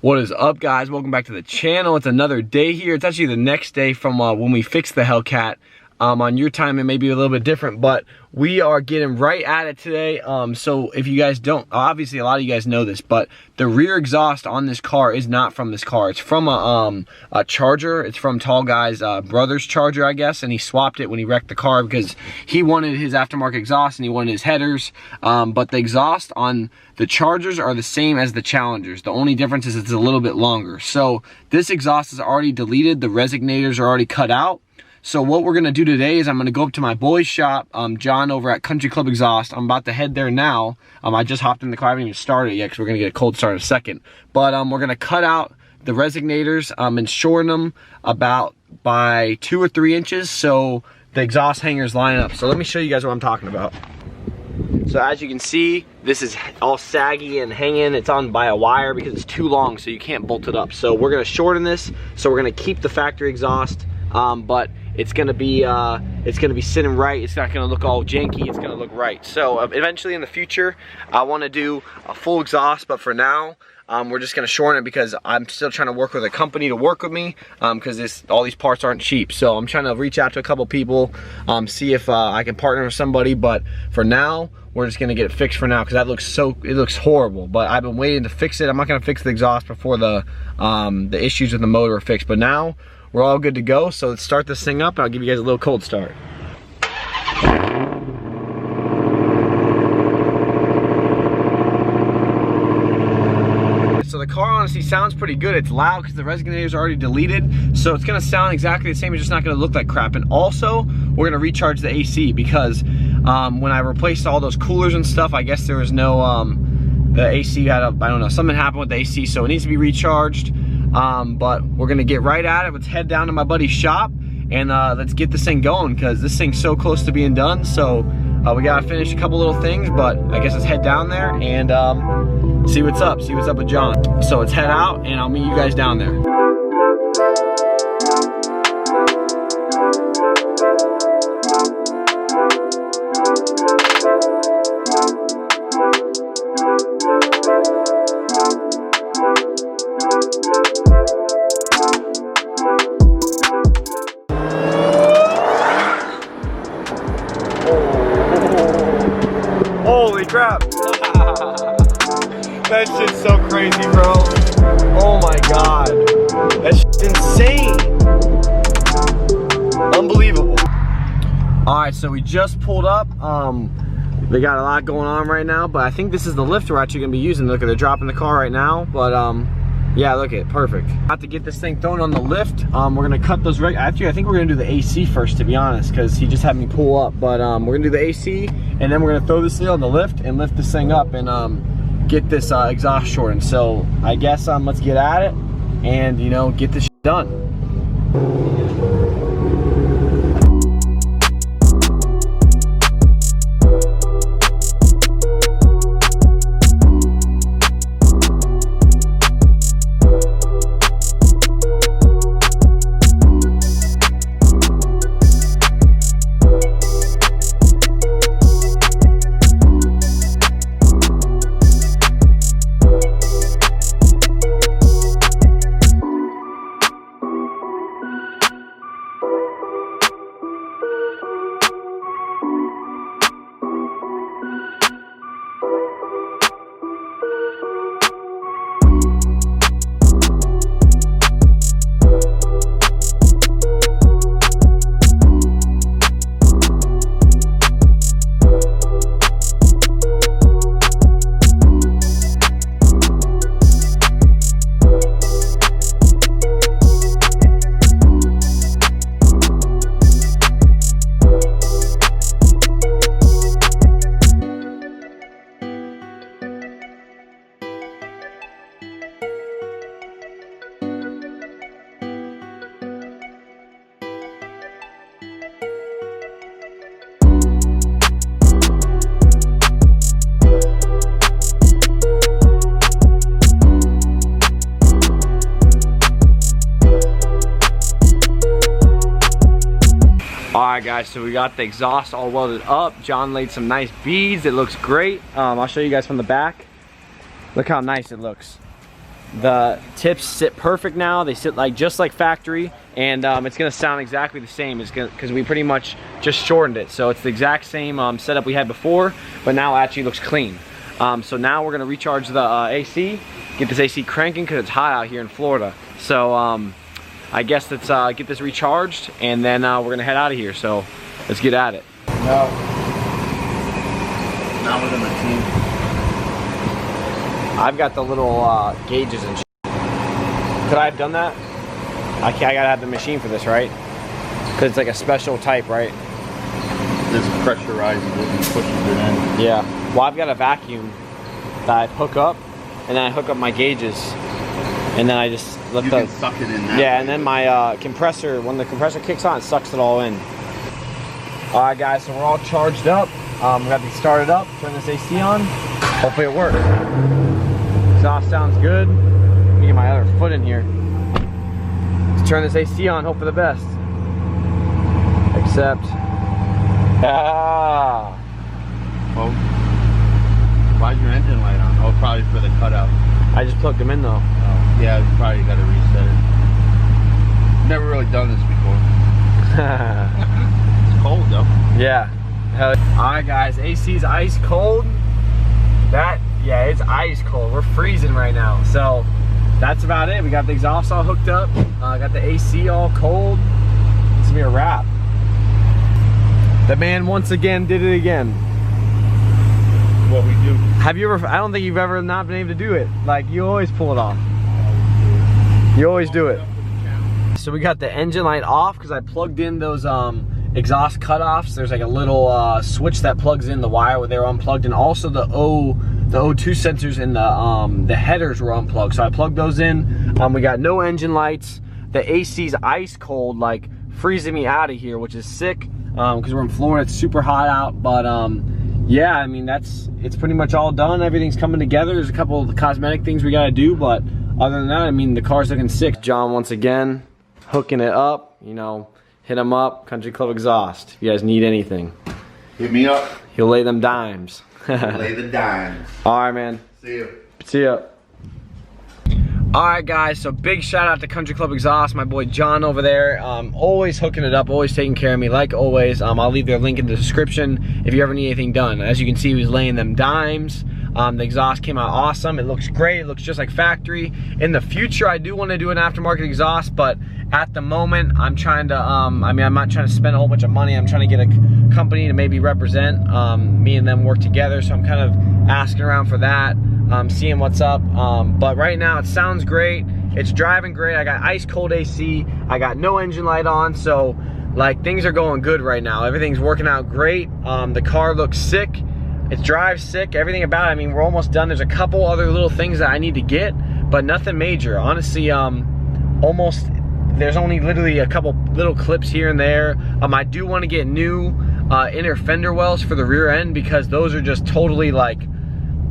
What is up, guys? Welcome back to the channel. It's another day here. It's actually the next day from when we fixed the Hellcat. On your time it may be a little bit different, but we are getting right at it today. So if you guys don't, obviously a lot of you guys know this, but the rear exhaust on this car is not from this car. It's from a Charger. It's from Tall Guy's brother's Charger, I guess, and he swapped it when he wrecked the car because he wanted his aftermarket exhaust and he wanted his headers. But the exhaust on the Chargers are the same as the Challengers. The only difference is it's a little bit longer. So this exhaust is already deleted. The resignators are already cut out. So what we're gonna do today is I'm gonna go up to my boy's shop, John over at Country Club Exhaust. I'm about to head there now. I just hopped in the car, I haven't even started yet because we're gonna get a cold start in a second. But we're gonna cut out the resignators and shorten them about by 2 or 3 inches so the exhaust hangers line up. So let me show you guys what I'm talking about. So as you can see, this is all saggy and hanging. It's on by a wire because it's too long, so you can't bolt it up. So we're gonna shorten this. So we're gonna keep the factory exhaust, but it's gonna be sitting right. It's not gonna look all janky. It's gonna look right. So eventually in the future, I want to do a full exhaust, but for now, we're just gonna shorten it because I'm still trying to work with a company to work with me because all these parts aren't cheap. So I'm trying to reach out to a couple people, see if I can partner with somebody. But for now, we're just gonna get it fixed for now because it looks horrible. But I've been waiting to fix it. I'm not gonna fix the exhaust before the issues with the motor are fixed. But now we're all good to go. So let's start this thing up and I'll give you guys a little cold start. So the car honestly sounds pretty good. It's loud because the resonators are already deleted. So it's gonna sound exactly the same. It's just not gonna look like crap. And also, we're gonna recharge the AC because when I replaced all those coolers and stuff, I guess there was no, the AC had I don't know, something happened with the AC, so it needs to be recharged. But we're gonna get right at it. Let's head down to my buddy's shop and let's get this thing going because this thing's so close to being done. So we gotta finish a couple little things, but I guess let's head down there and see what's up with John. So let's head out and I'll meet you guys down there. Holy crap. That shit's so crazy, bro. Oh my god. That shit's insane. Unbelievable. Alright, so we just pulled up. They got a lot going on right now, but I think this is the lift we're actually gonna be using. Look, they're dropping the car right now, but yeah, look at it, perfect. Have to get this thing thrown on the lift. We're gonna cut those actually, I think we're gonna do the AC first, to be honest, because he just had me pull up. But we're gonna do the AC, and then we're gonna throw this thing on the lift and lift this thing up and get this exhaust shortened. So I guess let's get at it and, you know, get this done. Alright guys, so we got the exhaust all welded up. John laid some nice beads. It looks great. I'll show you guys from the back. Look how nice it looks. The tips sit perfect now. They sit like just like factory, and it's gonna sound exactly the same. It's gonna, because we pretty much just shortened it, so it's the exact same setup we had before, but now it actually looks clean. So now we're gonna recharge the AC, get this AC cranking because it's hot out here in Florida. So I guess let's get this recharged, and then we're gonna head out of here. So let's get at it. No. Not with the machine. I've got the little gauges and shit. Could I have done that? I gotta have the machine for this, right? Because it's like a special type, right? This pressurizes it and pushes it in. Yeah. Well, I've got a vacuum that I hook up, and then I hook up my gauges, and then I just let you can suck it in that yeah, way. and then my compressor, when the compressor kicks on, it sucks it all in. All right, guys, so we're all charged up. We got these started up. Turn this AC on. Hopefully it works. Exhaust sounds good. Let me get my other foot in here. Let's turn this AC on. Hope for the best. Except, Oh. Why's your engine light on? Oh, probably for the cutout. I just plugged them in though. Oh, yeah, you probably got to reset it. Never really done this before. It's cold though. Yeah. Alright guys, AC's ice cold. Yeah, it's ice cold. We're freezing right now. So that's about it. We got the exhaust all hooked up. Got the AC all cold. It's gonna be a wrap. The man once again did it again. What we do. Have you ever, I don't think you've ever not been able to do it. Like, you always pull it off. You always do it. So we got the engine light off because I plugged in those exhaust cutoffs. There's like a little switch that plugs in the wire where they're unplugged, and also the O2 sensors in the headers were unplugged. So I plugged those in. We got no engine lights. The AC's ice cold, like freezing me out of here, which is sick because we're in Florida. It's super hot out, but yeah, I mean, it's pretty much all done. Everything's coming together. There's a couple of cosmetic things we gotta do, but other than that, I mean, the car's looking sick. John once again hooking it up, you know, hit him up, Country Club Exhaust. If you guys need anything, hit me up. He'll lay them dimes. Lay the dimes. All right, man. See you. See ya. All right, guys, so big shout out to Country Club Exhaust, my boy John over there. Always hooking it up, always taking care of me, like always. I'll leave their link in the description if you ever need anything done. As you can see, he was laying them dimes. The exhaust came out awesome. It looks great. It looks just like factory. In the future, I do want to do an aftermarket exhaust, but at the moment, I'm trying to, I mean, I'm not trying to spend a whole bunch of money. I'm trying to get a company to maybe represent. Me and them work together, so I'm kind of asking around for that. Seeing what's up, but right now it sounds great. It's driving great. I got ice cold AC. I got no engine light on, so like things are going good right now. Everything's working out great. The car looks sick. It drives sick. Everything about it. I mean, we're almost done. There's a couple other little things that I need to get, but nothing major. Honestly, there's only literally a couple little clips here and there. I do want to get new inner fender wells for the rear end because those are just totally like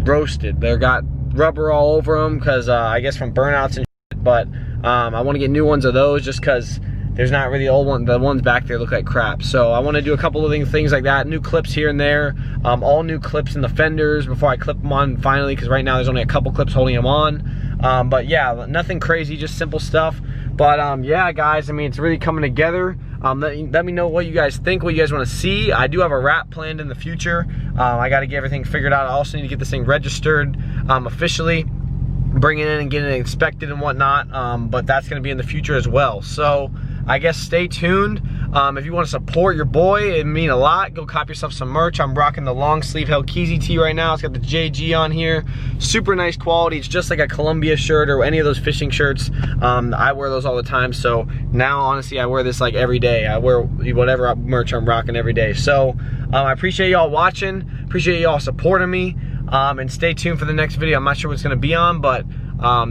roasted. They've got rubber all over them because I guess from burnouts and shit, but I want to get new ones of those just because there's not really old ones. The ones back there look like crap. So I want to do a couple of things like that, new clips here and there, all new clips in the fenders before I clip them on finally, because right now there's only a couple clips holding them on. But yeah, nothing crazy, just simple stuff. But yeah, guys, I mean, it's really coming together. Let me know what you guys think, what you guys want to see. I do have a wrap planned in the future. I got to get everything figured out. I also need to get this thing registered officially, bring it in and get it inspected and whatnot. But that's going to be in the future as well. So I guess stay tuned. If you want to support your boy, it'd mean a lot. Go cop yourself some merch. I'm rocking the long sleeve Hellkeazy tee right now. It's got the JG on here. Super nice quality. It's just like a Columbia shirt or any of those fishing shirts. I wear those all the time. So now, honestly, I wear this like every day. I wear whatever merch I'm rocking every day. So I appreciate y'all watching. Appreciate y'all supporting me. And stay tuned for the next video. I'm not sure what it's going to be on, but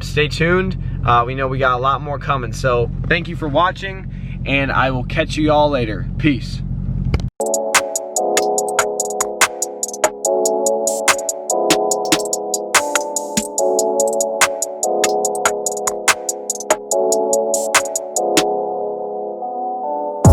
stay tuned. We know we got a lot more coming. So thank you for watching, and I will catch you all later. Peace.